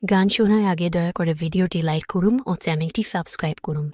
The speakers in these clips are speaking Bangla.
গান শোনার আগে দয়া করে ভিডিওটি লাইক করুন ও চ্যানেলটি সাবস্ক্রাইব করুন।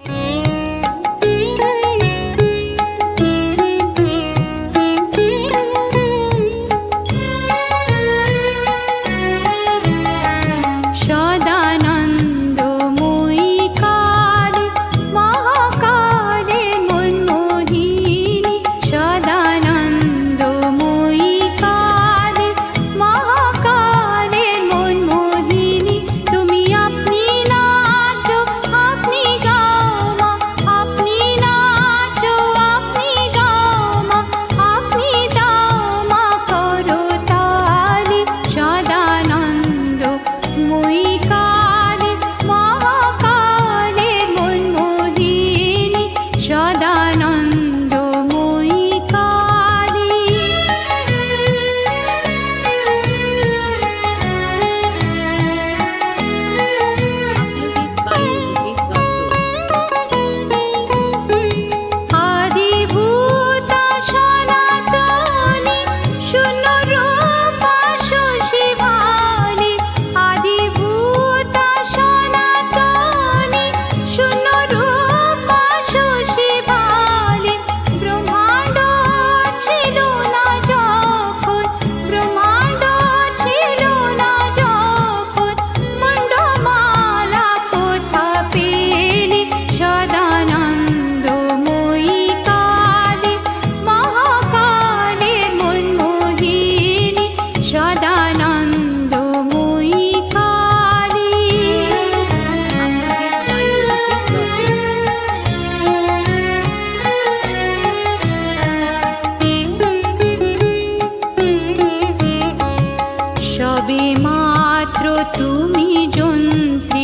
সবে মাত্র তুমি যন্ত্রী,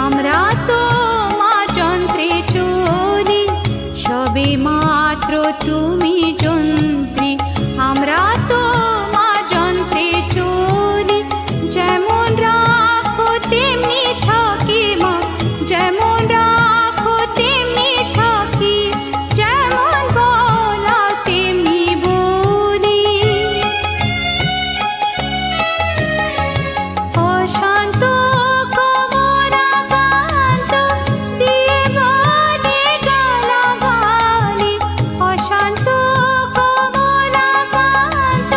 আমরা তো মা যন্ত্রে চলি। সবে মাত্র তুমি যন্ত্রী, আমরা তো মা যন্ত্রে চলি। যেমন রাখো তেমনি থাকি মা, যেমন রাখো তেমনি থাকি, যেমন বলা তেমনি বলি। অশান্ত কমলাকান্ত দিয়ে বলে গালাগালি, অশান্ত কমলাকান্ত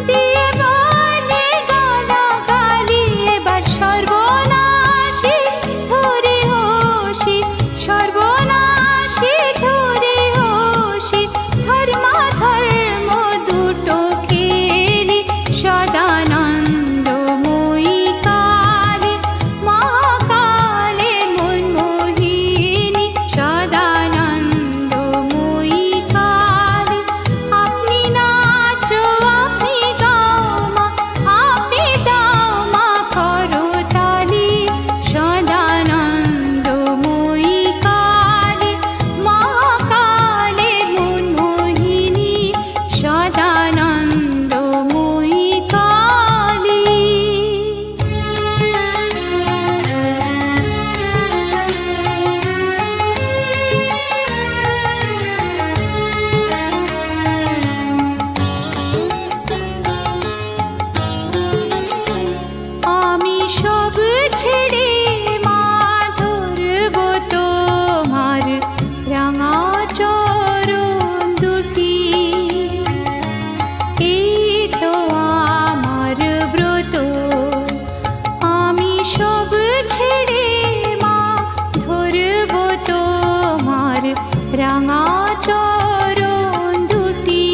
দিয়ে বলে গালাগালি। এবার সর্বনাশী ধরে হোসি, সর্বনাশী ধরে হোসি, ধর্মাধর্ম দুটো খেলি। সদানন্দময়ী কালী, মহাকালের মনমোহিনী। সদানন্দময়ী কালী, আপনি নাচো আপনি গাও মা, আপনি দাও মা করতালি। সদানন্দময়ী কালী, মহাকালের মনমোহিনী। সদানন্দময়ী কালী। আমি সব ছেড়ে মা ধরব তোমার রাঙা চরণ দুটি। এই তো আমার ব্রত, আমি সব ছেড়ে মা ধরব তোমার রাঙা চরণ দুটি।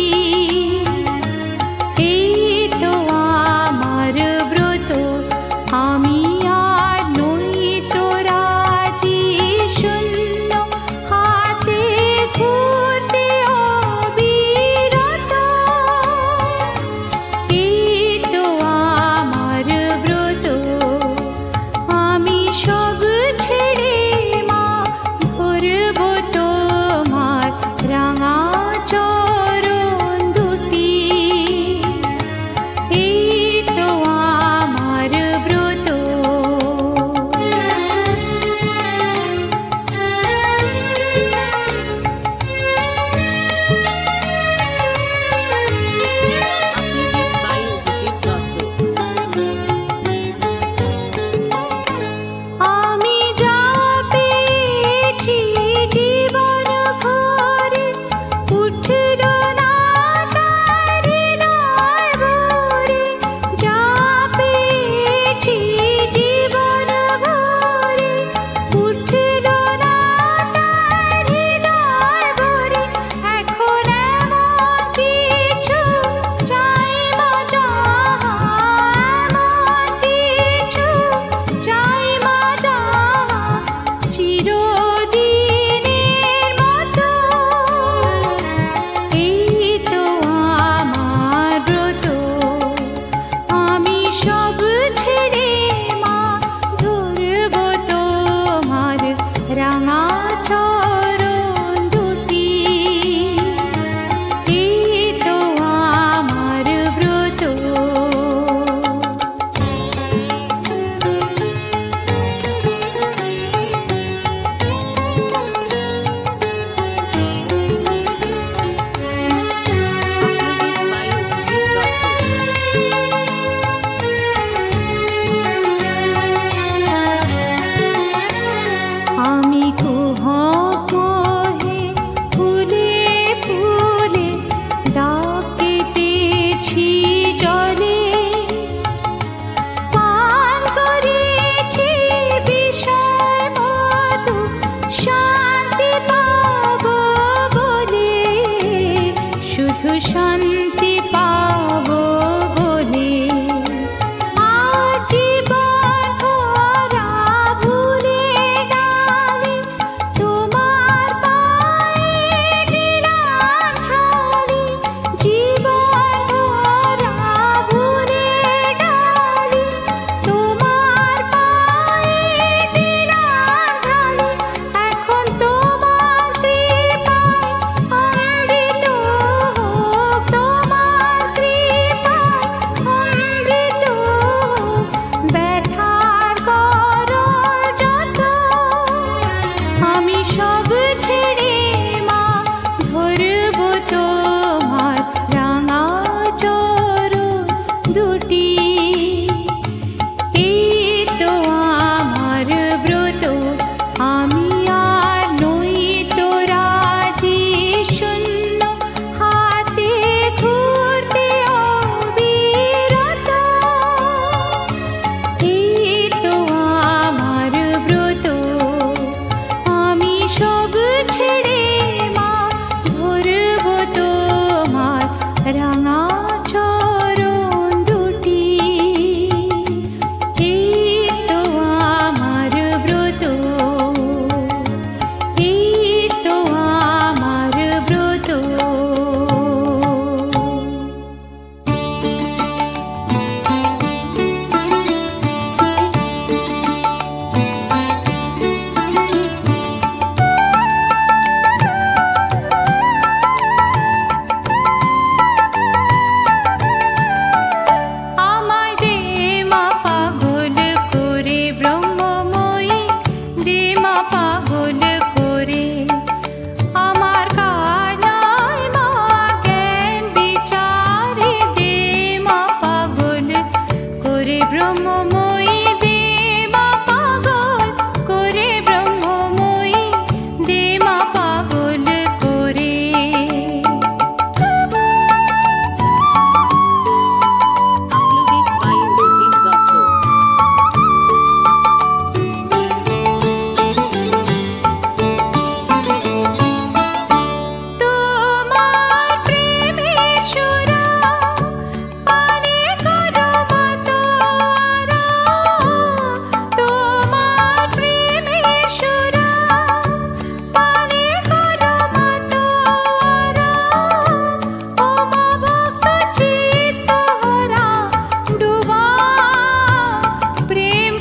এই তো আমার ব্রত, আমি আর নই তো রাজি শূন্য হাতে ঘুরতে অবিরত। এই তো আমার ব্রত, আমি সব ছেড়ে মা ধরব তোমার রাঙা চরণ দুটি। এই তো আমার ব্রত।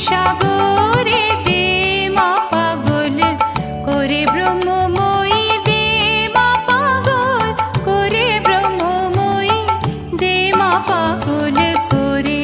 সাগরে দে মা পাগল করে ব্রহ্মময়ী দে মা পাগল করে ব্রহ্মময়ী দে মা পাগল করে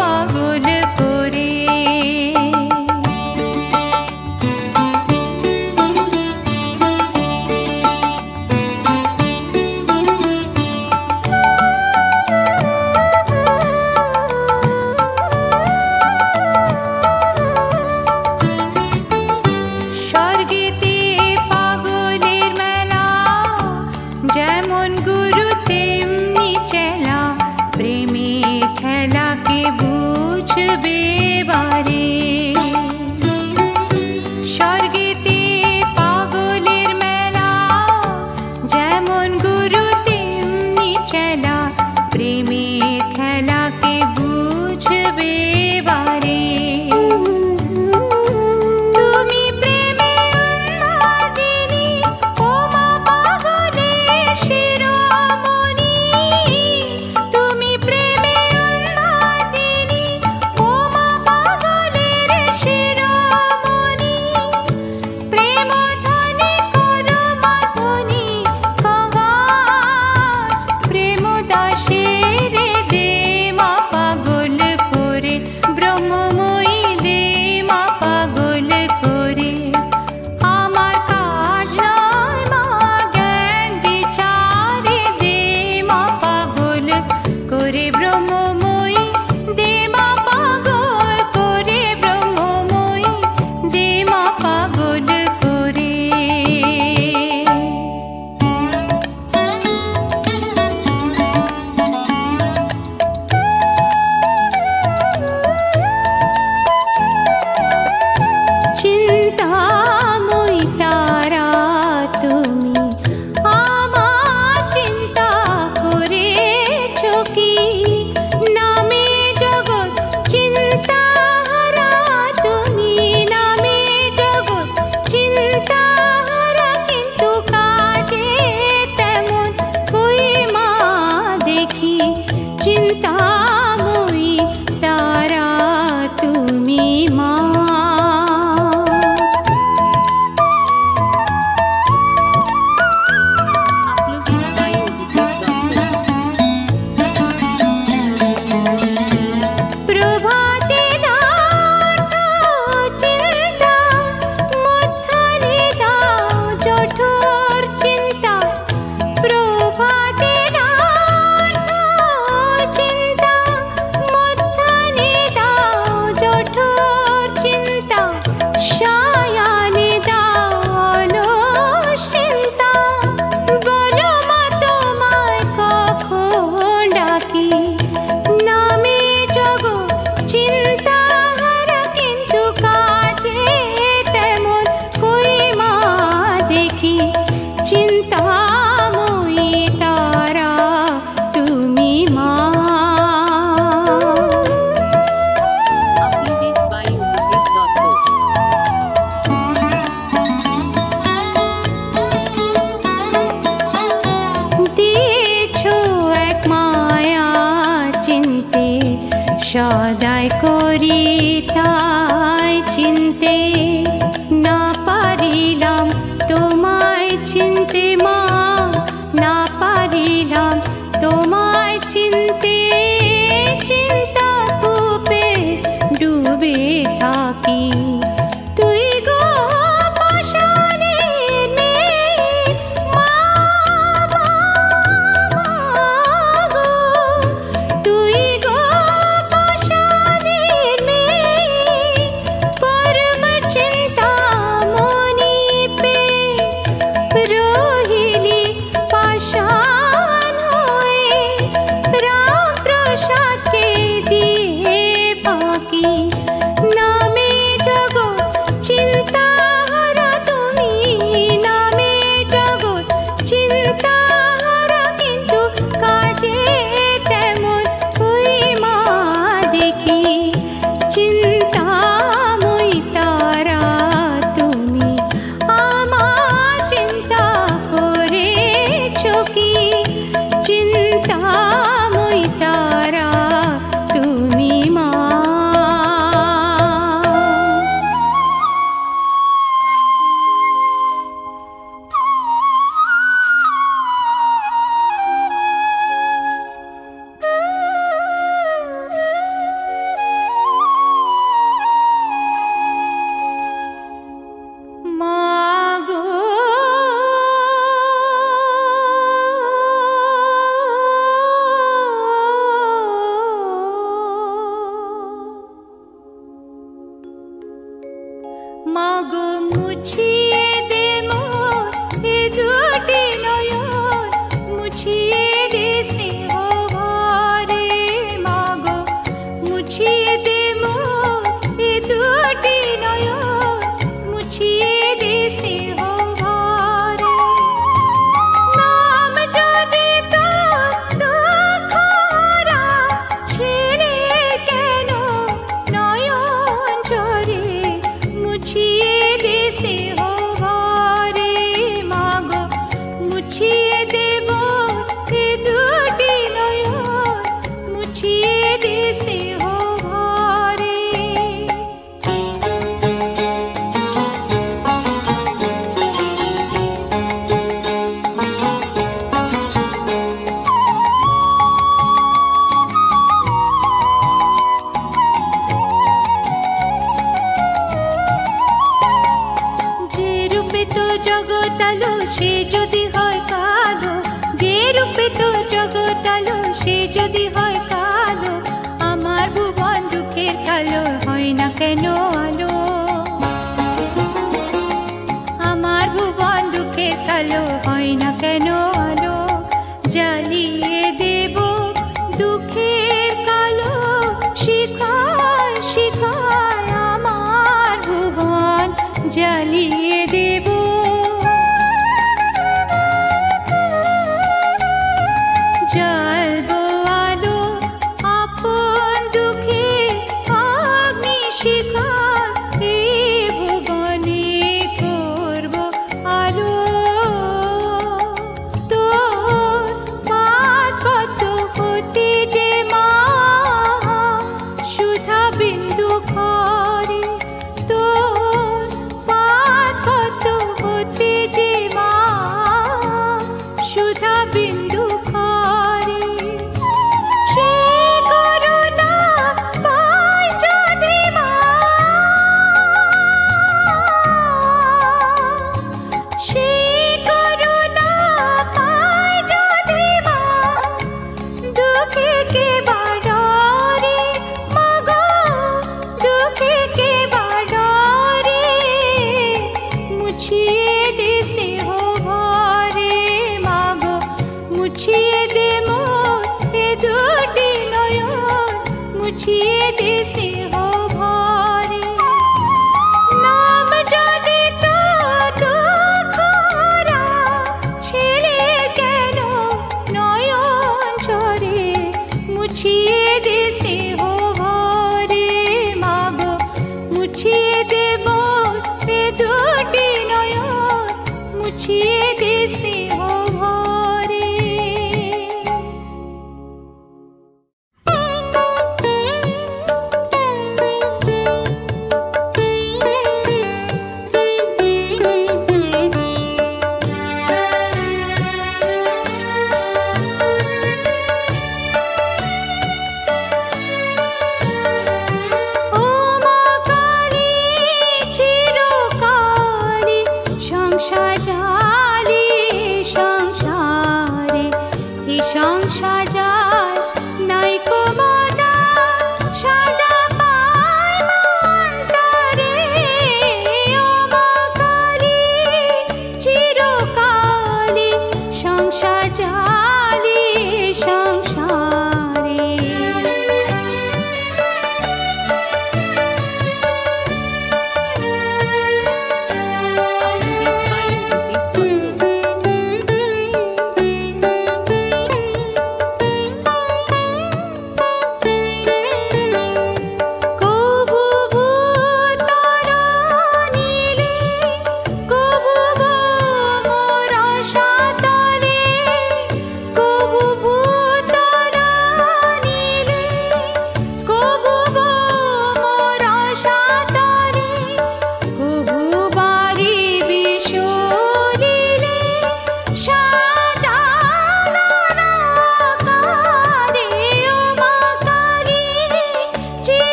পাগল করে স্বর্গেতে পাগলের মেলা যেমন গুরু তেমনি চেলা প্রেমে খেলাকে বুঝবে বারে স্বর্গেতে পাগলের মেলা যেমন গুরু তেমনি চেলা প্রেমে খেলাকে বুঝবে বারে তুমি প্রেমে উন্মাদিনী ও মা পাগলের শিরোমণি সদাই করি তাই চিনতে না পারিলাম তোমায় চিনতে মা, না পারিলাম তোমায় চিনতে। চিন্তা কূপে ডুবে থাকি, তুই গো পাষাণের মেয়ে মা, মা, মা গো, তুই গো পাষাণের মেয়ে। পরম চিন্তা মনিপে রহিলি পাষাণ হয়ে, রাম প্রসাদকে দিয়ে বাকি নামে জগৎ চিন্তাহারা তুমি, নামে জগৎ চিন্তাহারা, কিন্তু কাজে তেমন ওই মা দেখি। চিন্তাময়ী তারা তুমি, আমার চিন্তা করেছ কি? চিন্তাময়ী তারা তুমি মা। মাগো মাগো মুছিয়ে দে মোর এ দুটি নয়ন, মুছিয়ে দে স্নেহ ভরে। মাগো মুছিয়ে দে মোর এ দুটি নয়ন, মুছিয়ে দে স্নেহ ভরে। নাম যদি তোর দুঃখহারা, ছেড়ে কেন নয়ন ঝরে? মুছিয়ে দে স্নেহ ভরে। মাগো মুছিয়ে দেব এ দুটি নয়ন, মুছিয়ে দে স্নেহ ভরে। যে রূপে তো জগৎ আলো সে যদি হয় কালো, যে রূপে তো জগৎ আলো সে যদি হয় কালো, আমার ভুবন দুঃখের কালো হয় না কেন আলো? আমার ভুবন দুঃখের কালো হয় না কেন আলো? জ্বালিয়ে দেব দুঃখের কালো শিখায় শিখায়, আমার ভুবন জ্বালিয়ে দেব। জ্বালবো আলো আপন দুঃখে অগ্নি শিখা, এই ভুবনে করব আলো। তোর পাদ পদ্ম হতে যে মা সুধা বিন্দু খরে, তোর পাদ পদ্ম হতে যে মা সুধা বিন্দু খরে। সে করুণা পাই যদি মা, সে করুণা পাই যদি মা, দুঃখে কে বাড়রে মাগো, দুঃখে কে বাড়রে। মুছিয়ে দে স্নেহ ভরে মাগো, মুছিয়ে দে মোর এ দুটি নয়ন, মুছিয়ে দে স্নেহ ভরে। নাম যদি তোর দুঃখহারা, ছেড়ে কেন নয়ন ঝরে? মুছিয়ে দে স্নেহ ভরে মাগো, মুছিয়ে দে মোর এ দুটি নয়ন, মুছিয়ে দে স্নেহ ভরে।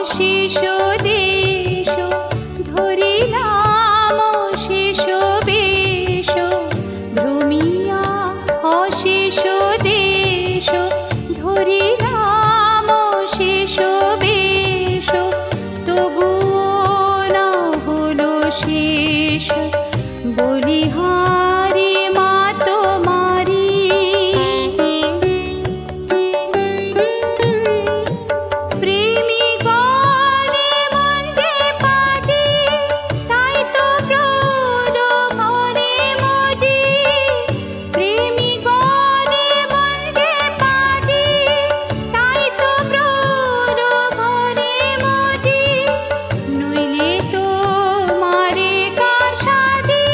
অশেষ দেশ ধরিলাম অশেষ বেশ ভ্রমিয়া অশেষ দেশ ধরিলাম অশেষ বেশ তবুও না হলো শেষ বলিহারি মা তোমারি প্রেমী গলে মন্দে পাজি তাই তো প্রলোভনে মজি প্রেমী গলে মন্দে পাজি তাই তো প্রলোভনে মজি নইলে তো মারে কার সাজি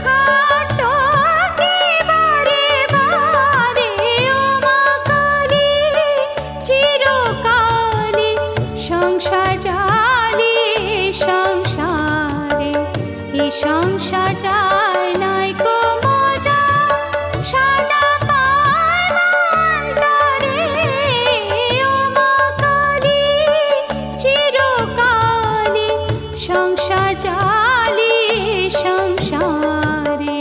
খাটো কি বারে বারে ও মা কালী চিরকালে সংসার জালে সংসারে এ সংসার যায় নাই কো মজা সাজা পারে ও মা কালী চিরকালে সংসার জালে সংসারে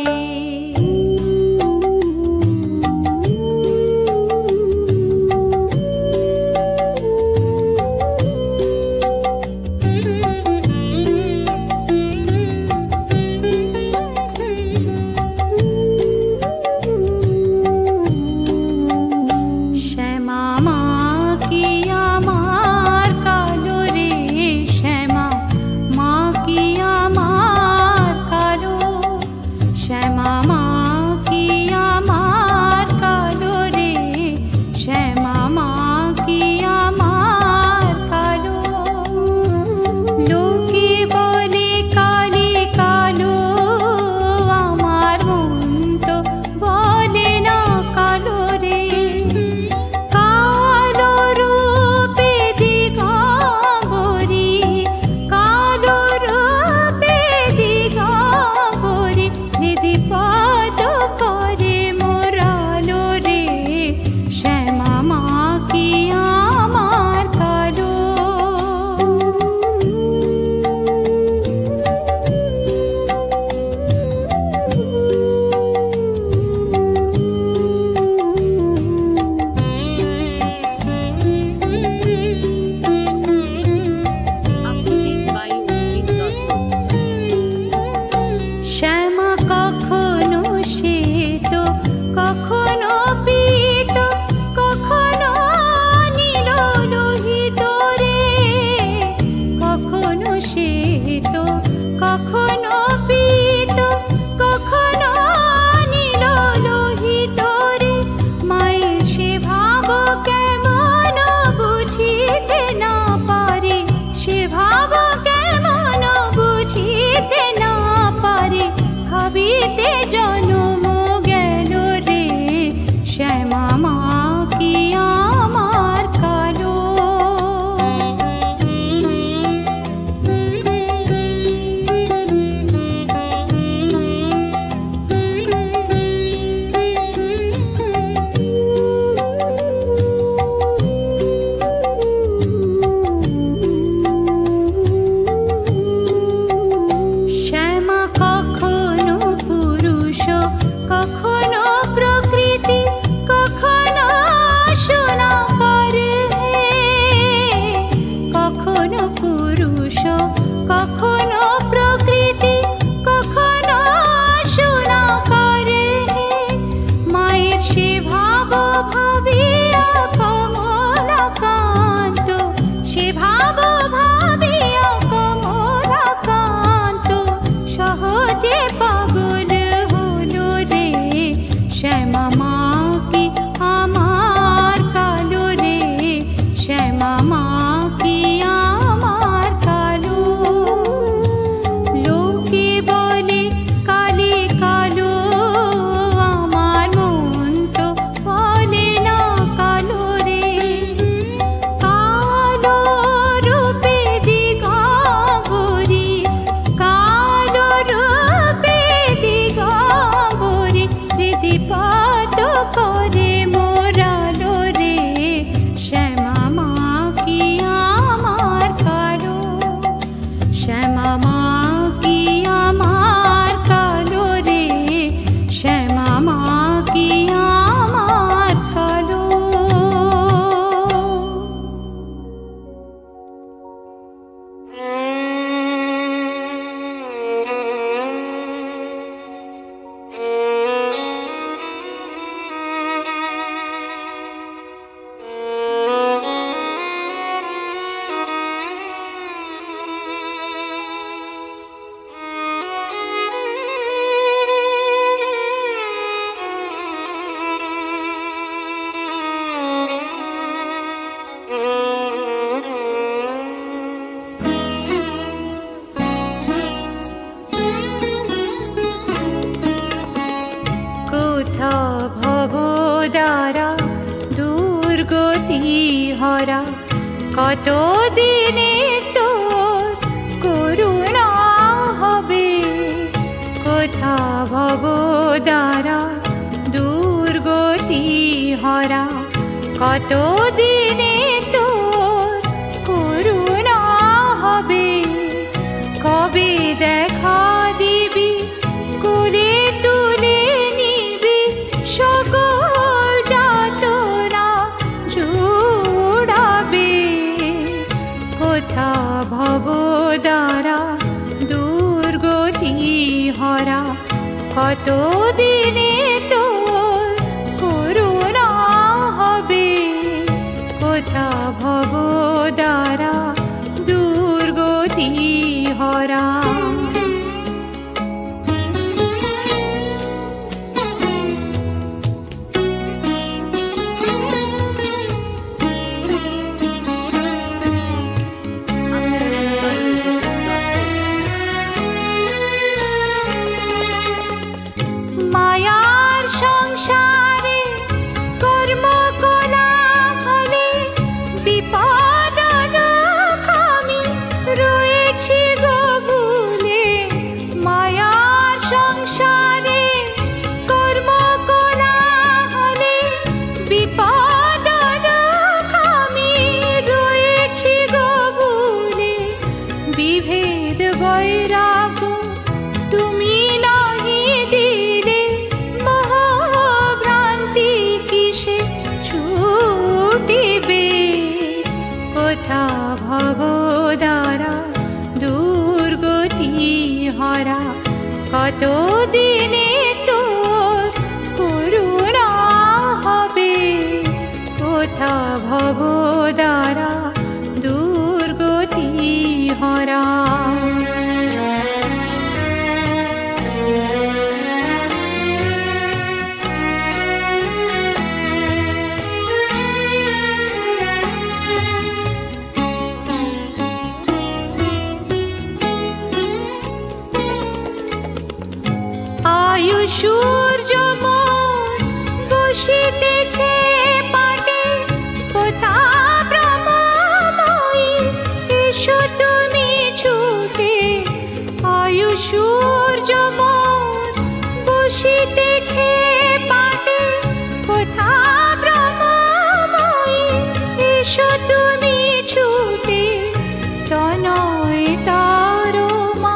শ্যামা মা কি আমার কালো রে শ্যামা মা কি আমার কালো শ্যামা মা কি আমার কালো রে শ্যামা মা কি আমার কালো লোকে বলে কালি কালো আমার মন তো বলে না কালো রে কালো রূপে দিগম্বরী কালো রূপে দিগম্বরী হৃদি পদ করে মোরালো রে শ্যামা মা কি আমার কালো শ্যামা কখনো শ্বেত কখনো পীত কখনো নীল লোহিত রে কখনো শ্বেত কখনো পীত কখনো নীল লোহিত রে মায়ের সে ভাব কেমন বুঝিতে না পারে সে ভাব কেমন বুঝিতে না পারে ভাবিতে জন্ম গেল রে শ্যামা মা কি আমার কালো শ্যামা কখনো পুরুষ কখনো প্রকৃতি কখনো সোনা পার হে কখনো পুরুষ কখনো প্রকৃতি কখনো সোনা পার হে মায়ের সে ভাব ভাবিয়া কমলাকান্ত সে ভাব ভাবিয়া কমলাকান্ত সহজে পাগল হলো রে শ্যামা মা কি আমার কালো রে শ্যামা মা কি আমার কালো লোক দ্বারা দুর্গতি হরা কত দিনে তোর করুণা হবে কোথা ভব দ্বারা দুর্গতি হরা কত দিনে তোর করুণা হবে কবে দেখা দিবি কোলে তুলে নিবি সকল যাতনা জুড়াবে কোথা ভব দ্বারা দুর্গতি হরা কত দিনে তোর করুণা হবে কোথা ভব দ্বারা দুর্গতি হরা মায়ার সংসারে কর্ম কোলাহলে বিপদ আমি রয়েছি গো ভুলে মায়ার সংসারে কর্ম কোলাহলে বিপদ আমি রয়েছি গো ভুলে বিভেদ বৈরাগ্য তুমি নাহি দিলে মহাভ্রান্তি কিসে ছুটিবে কোথা ভব দ্বারা দুর্গতি হরা কত দিনে তোর করুণা হবে কোথা ভব দ্বারা দুর্গতি হরা আয়ু সূর্য মোর বসিতেছে পাটে কোথা ব্রহ্মময়ী এসো তুমি ছুটে আয়ু সূর্য মোর বসিতেছে পাটে কোথা ব্রহ্মময়ী এসো তুমি ছুটে তনয় তারমা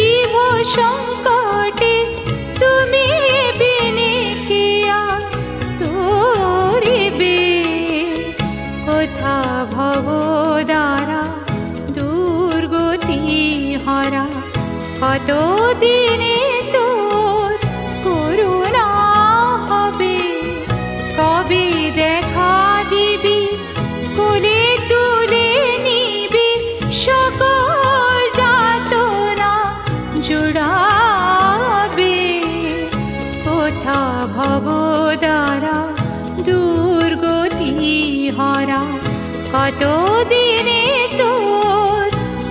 ইহ সংকটে তুমি বিনে কে আর তোরিবে কোথা ভব দ্বারা দুর্গতি হরা কত দিনে তোর করুণা হবে কবে দেখা দিবি কোলে তুলে নিবি সকল যাতনা জুড়াবে কোথা ভব দ্বারা দুর্গতি হরা কত দিনে তোর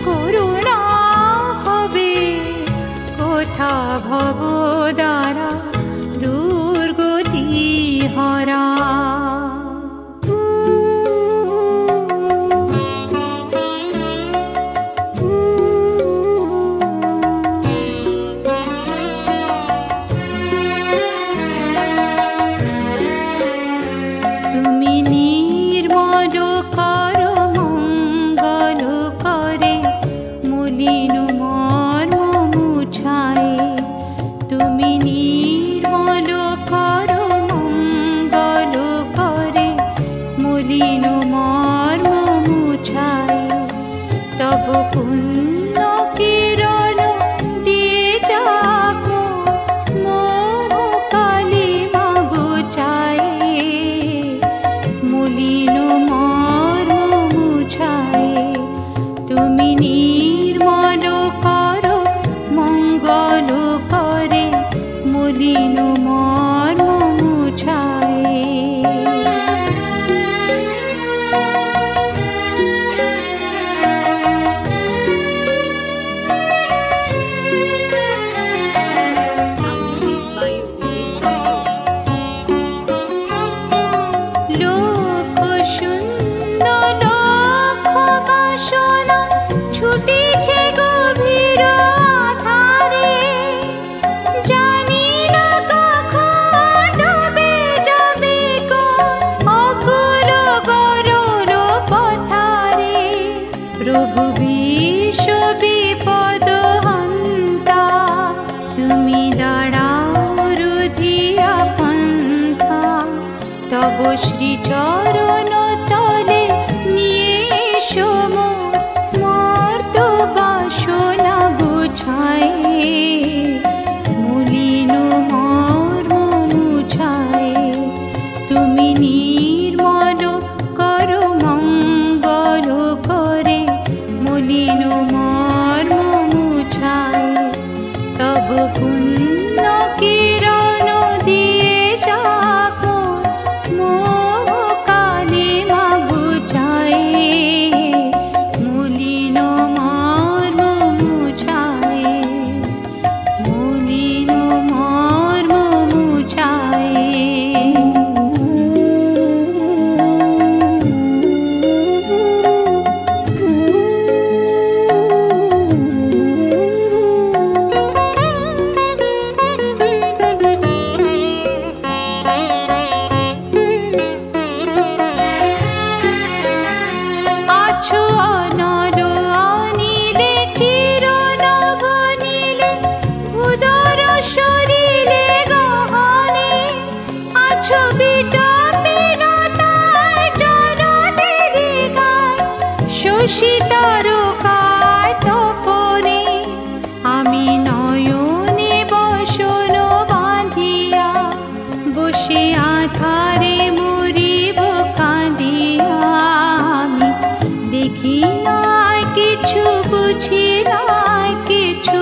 করুণা হবে কোথা ভব দ্বারা দুর্গতি হরা তুমি নির্মল কর মঙ্গল করে মলিন মর্ম মুছায় তুমি নির্মল কর মঙ্গল করে মলিন মর্ম মুছায় তব পুণ্য কিরণ দিয়ে যাক মোহ কালিমা গুছায় মলিন মর্ম মুছায় তুমি নির্মল কর মঙ্গল করে মলিন মর্ম মুছায় প্রভু বিশ্ব বিপদ হন্তা, তুমি দাঁড়াও রুধিয়া পন্থা। তব শ্রী চরণ তলে নিয়ে এসো মর্ত বাসনা গুছায়, মলিন মর্ম মুছায়। তুমি নির্মল করো মঙ্গল করে, মলিন মর্ম মুছায়। তব পুণ্য কিরণ দিয়ে যাক মোহ কালিমা গুছায়, মলিন মর্ম মুছায়, মলিন মর্ম মুছায়। আছো অনল অনিলে চির নবনীলে, উদর শরীরে গহনে। আছো বিটপিনতায় জনদেরি গায়, শশী তারকায় তপনে। আমি নয়নে বসন বাঁধিয়া, বসে আধারে মরিব কাঁদিয়া। আমি দেখি নাই কিছু, বুঝি নাই কিছু,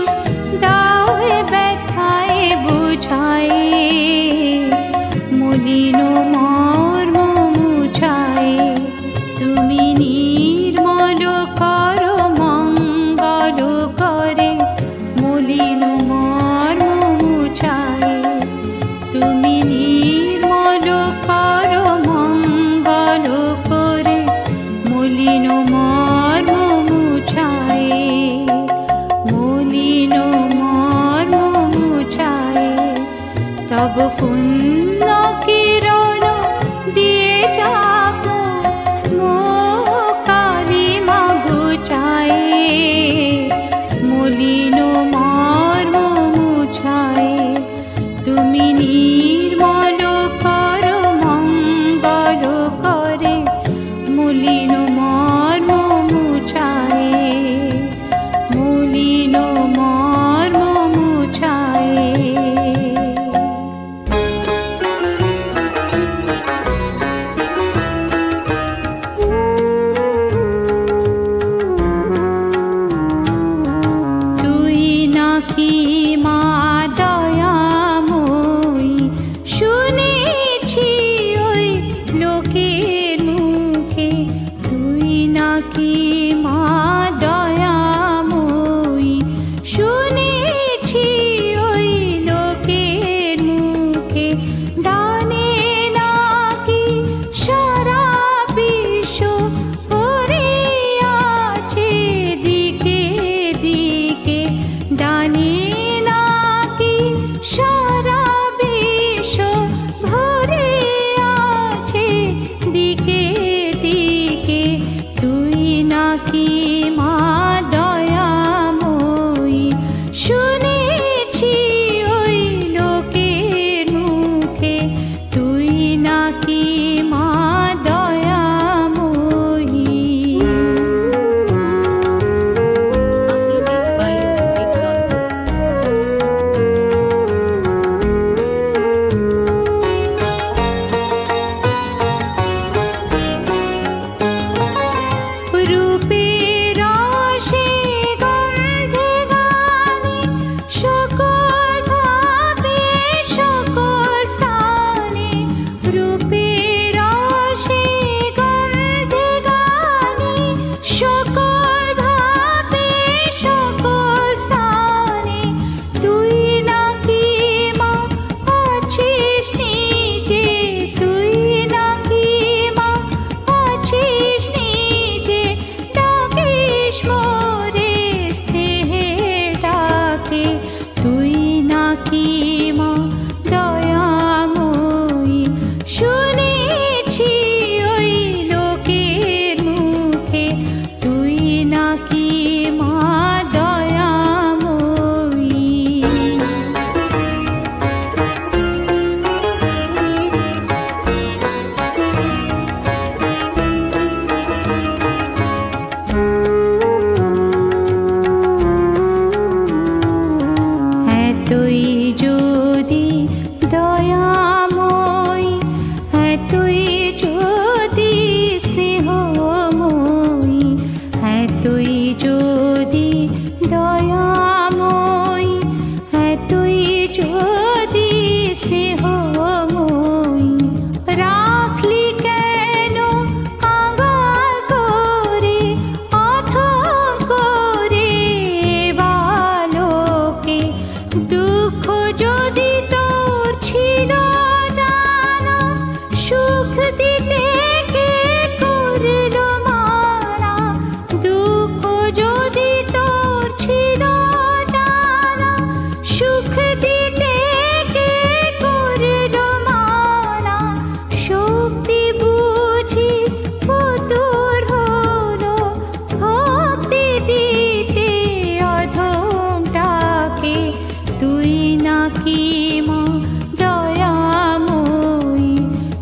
দাও হে ব্যথায় বুঝায়, মলিন মর্ম মুছায়। তুমি নির্মল করো মঙ্গল করে, মলিন মর্ম মুছায়। তুমি নির্মল করো মঙ্গল করে, মলিন মর্ম মুছায়, মলিন মর্ম মুছায়। তব পুণ্য কিরণ দিয়ে যাক মোহ কালিমা গুছায়, মলিন মর্ম মুছায়। তুমি নির্মল করো মঙ্গল করে, মলিন মর্ম মুছায়, মলিন মর্ম মুছায়। এতই যদি দয়াময়ী, এতই যদি স্নেহময়ী, রাখলি কেন কাঙাল করে, অধম করে বালকে? দুঃখ যদি তোর ছিল জানা, সুখ দিতে কে করল মানা? দুঃখ যদি তোর ছিল জানা, সুখ দিতে কে করল মানা? শক্তি বুঝি ফতুর হলো ভক্তি দিতে অধমটাকে। তুই নাকি মা দয়াময়ী,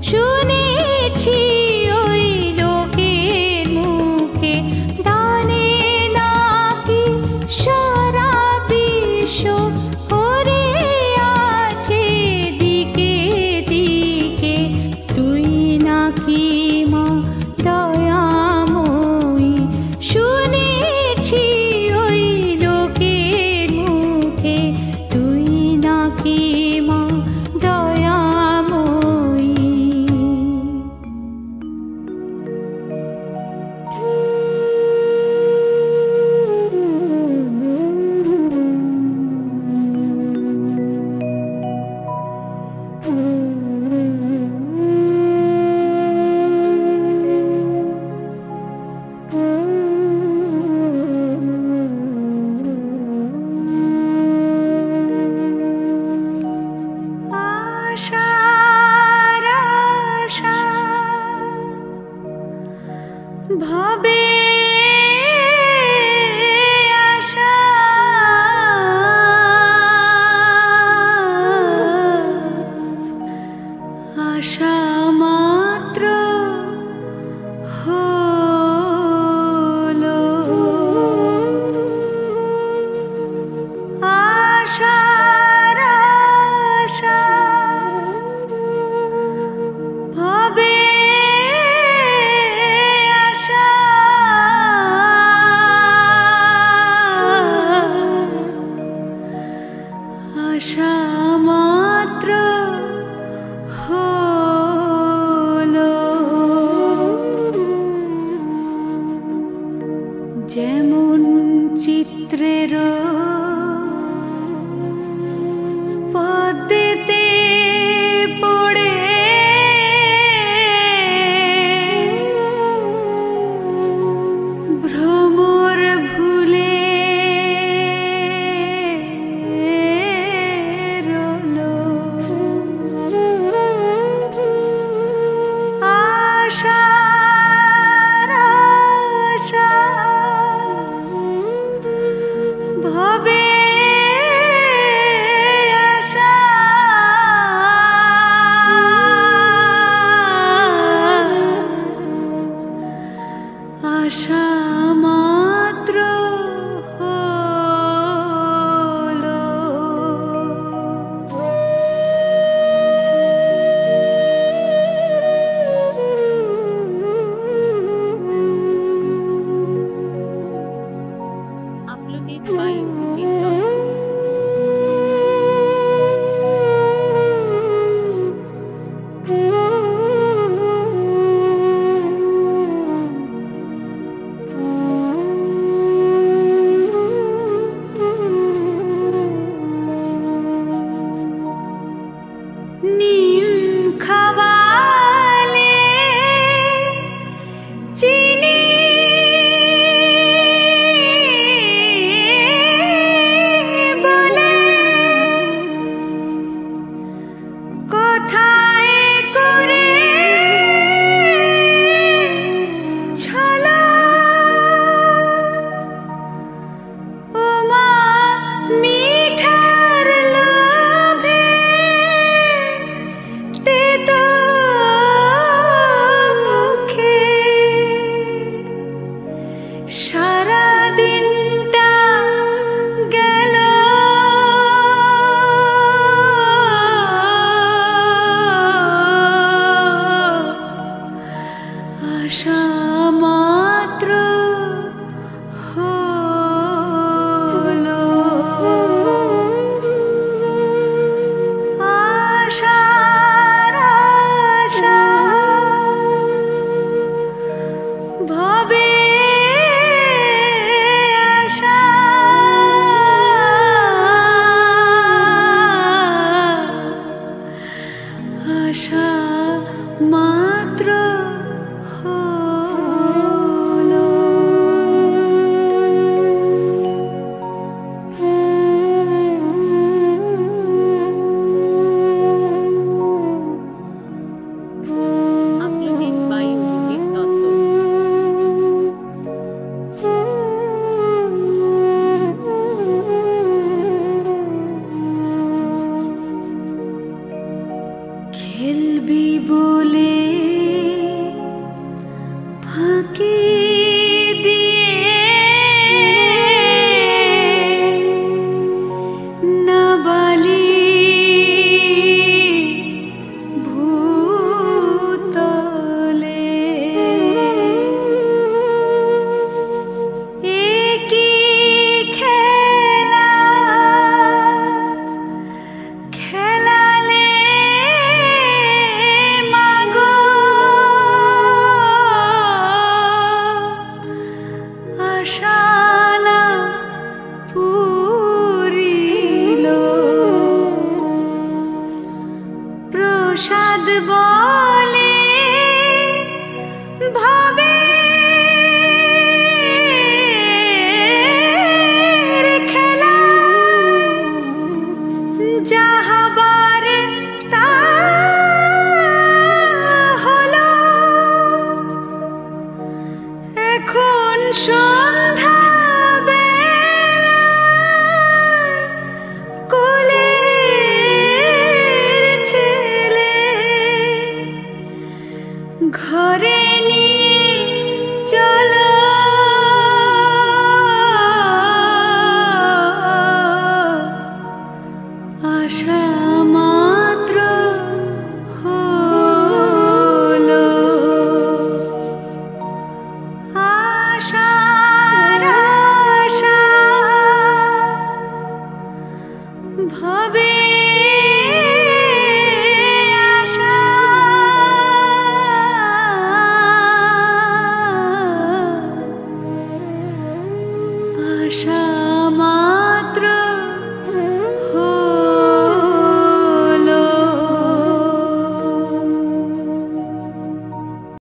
শুনেছি ওই লোকের মুখে, দানে নাকি সারা বিশ্ব ভরে আছে দিকে দিকে। তুই নাকি মা দয়াময়ী, শুনেছি ওই লোকের মুখে, তুই নাকি মা দয়াময়ী। আশার আশা ভবে আশা, আশা মাত্র হলো, আশার আশা ভবে আশা, আশা মাত্র হলো। যেমন চিত্রের পদ্মেতে পড়ে ভ্রমর ভুলে রলো, আশার আশা ভবে আশা, আশা মাত্র হলো। Uploaded by Jinton. নিম খাওয়ালে চিনি বলে ভাবে খেলা যাহাবার তা হলো এখন সন্ধ্যা ঘরে নিয়ে চলো আশা মাত্র হলো আশার আশা ভাবে আশা